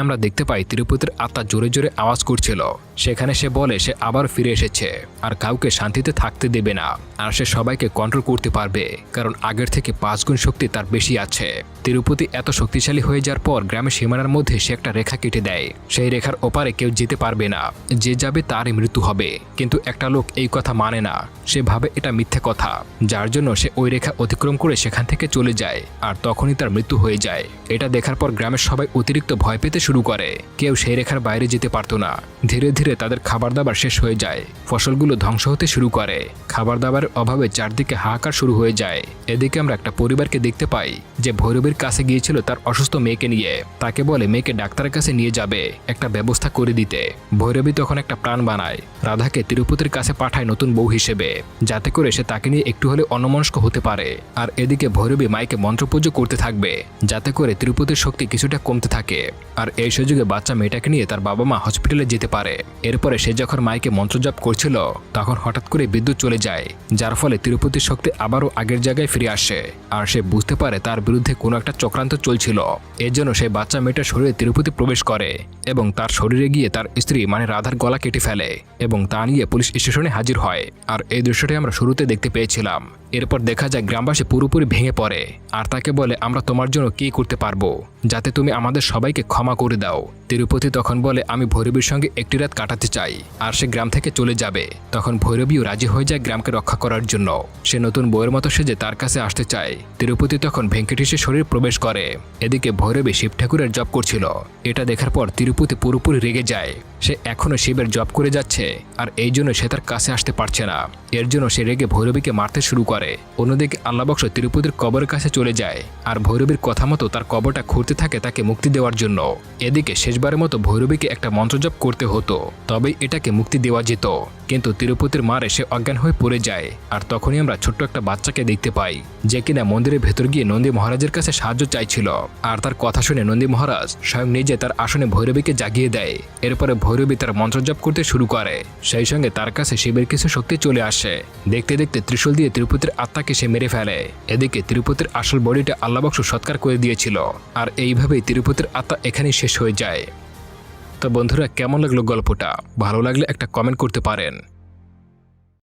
আমরা দেখতে পাই তিরুপতির আত্মা জোরে জোরে আওয়াজ করছিল। সেখানে সে বলে সে আবার ফিরে এসেছে আর কাউকে শান্তিতে থাকতে দেবে না, আর সে সবাইকে কন্ট্রোল করতে পারবে, কারণ আগের থেকে 5 গুণ শক্তি তার বেশি আছে। তিরুপতি এত শক্তিশালী হয়ে যাওয়ার পর গ্রামের সীমানার মধ্যে সে একটা রেখা কেটে দেয়। সেই রেখার ওপারে কেউ যেতে পারবে না, যে যাবে তারই মৃত্যু হবে। কিন্তু একটা লোক এই কথা মানে না, সে ভাবে এটা মিথ্যে কথা, যার জন্য সে ওই রেখা অতিক্রম করে সেখান থেকে চলে যায়, আর তখনই তার মৃত্যু হয়ে যায়। এটা দেখার পর গ্রামের সবাই অতিরিক্ত ভয় পেতে শুরু করে। কেউ সেই রেখার বাইরে যেতে পারতো না। ধীরে ধীরে তাদের খাবার দাবার শেষ হয়ে যায়, ফসলগুলো ধ্বংস হতে শুরু করে, খাবার দাবারের অভাবে চারদিকে হাহাকার শুরু হয়ে যায়। এদিকে আমরা একটা পরিবারকে দেখতে পাই যে ভৈরবীর কাছে গিয়েছিল তার অসুস্থ মেয়েকে নিয়ে। তাকে বলে মেয়েকে ডাক্তারের কাছে নিয়ে যাবে, একটা ব্যবস্থা করে দিতে। ভৈরবী তখন একটা প্ল্যান বানায়, রাধাকে তিরুপতির কাছে পাঠায় নতুন বউ হিসেবে, যাতে করে সে তাকে নিয়ে একটু হলে অন্যমনস্ক হতে পারে। আর এদিকে ভৈরবী মাইকে মন্ত্রপুজো করতে থাকবে, যাতে করে তিরুপতির শক্তি কিছুটা কমতে থাকে। আর এই সুযোগে বাচ্চা মেয়েটাকে নিয়ে তার বাবা মা হসপিটালে যেতে পারে। এরপরে সে যখন মাইকে মন্ত্রজপ করছিল তখন হঠাৎ করে বিদ্যুৎ চলে যায়, যার ফলে তিরুপতির শক্তি আবারও আগের জায়গায় ফিরে আসে। আর সে বুঝতে পারে তার বিরুদ্ধে কোনো একটা চক্রান্ত চলছিল। এর জন্য সেই বাচ্চা মেয়েটার শরীরে তিরুপতি প্রবেশ করে এবং তার শরীরে গিয়ে তার স্ত্রী মানে রাধার গলা কেটে ফেলে এবং তা নিয়ে পুলিশ স্টেশনে হাজির হয়। আর এই দৃশ্যটি আমরা শুরুতে দেখতে পেয়েছিলাম। এরপর দেখা যায় গ্রামবাসী পুরোপুরি ভেঙে পড়ে আর তাকে বলে, আমরা তোমার জন্য কি করতে পারবো, যাতে তুমি আমাদের সবাইকে ক্ষমা করে দাও। তিরুপতি তখন বলে, আমি ভৈরবীর সঙ্গে একটি রাত কাটাতে চাই, আর সে গ্রাম থেকে চলে যাবে। তখন ভৈরবীও রাজি হয়ে যায় গ্রামকে রক্ষা করার জন্য। সে নতুন বউয়ের মতো সেজে তার কাছে আসতে চায়। তিরুপতি তখন ভেঙ্কটেশের শরীর প্রবেশ করে। এদিকে ভৈরবী শিব ঠাকুরের জপ করছিল। এটা দেখার পর তিরুপতি পুরোপুরি রেগে যায়। সে এখনো শিবের জপ করে যাচ্ছে, আর এই জন্য সে তার কাছে আসতে পারছে না। এর জন্য সে রেগে ভৈরবীকে মারতে শুরু করে। অন্যদিকে আল্লাহবক্স তিরুপতির কবরের কাছে চলে যায়, আর ভৈরবীর কথা মতো তার কবরটা খুঁড়তে থাকে তাকে মুক্তি দেওয়ার জন্য। এদিকে শেষবারের মতো ভৈরবীকে একটা মন্ত্রজপ করতে হতো, তবেই এটাকে মুক্তি দেওয়া যেত। কিন্তু তিরুপতির মারে সে অজ্ঞান হয়ে পড়ে যায়। আর তখনই আমরা ছোট্ট একটা বাচ্চাকে দেখতে পাই, যে কিনা মন্দিরের ভেতর গিয়ে নন্দী মহারাজের কাছে সাহায্য চাইছিল। আর তার কথা শুনে নন্দী মহারাজ স্বয়ং নিজে তার আসনে ভৈরবীকে জাগিয়ে দেয়। এরপরে ভৈরবী তার মন্ত্রজপ করতে শুরু করে। সেই সঙ্গে তার কাছে শিবের কিছু শক্তি চলে আসে। দেখতে দেখতে ত্রিশূল দিয়ে তিরুপতির আত্মাকে সে মেরে ফেলে। এদিকে তিরুপতির আসল বডিটা আল্লাহবক্স সৎকার করে দিয়েছিল। আর এইভাবেই তিরুপতির আত্মা এখানেই শেষ হয়ে যায়। তো বন্ধুরা, কেমন লাগলো গল্পটা? ভালো লাগলে একটা কমেন্ট করতে পারেন।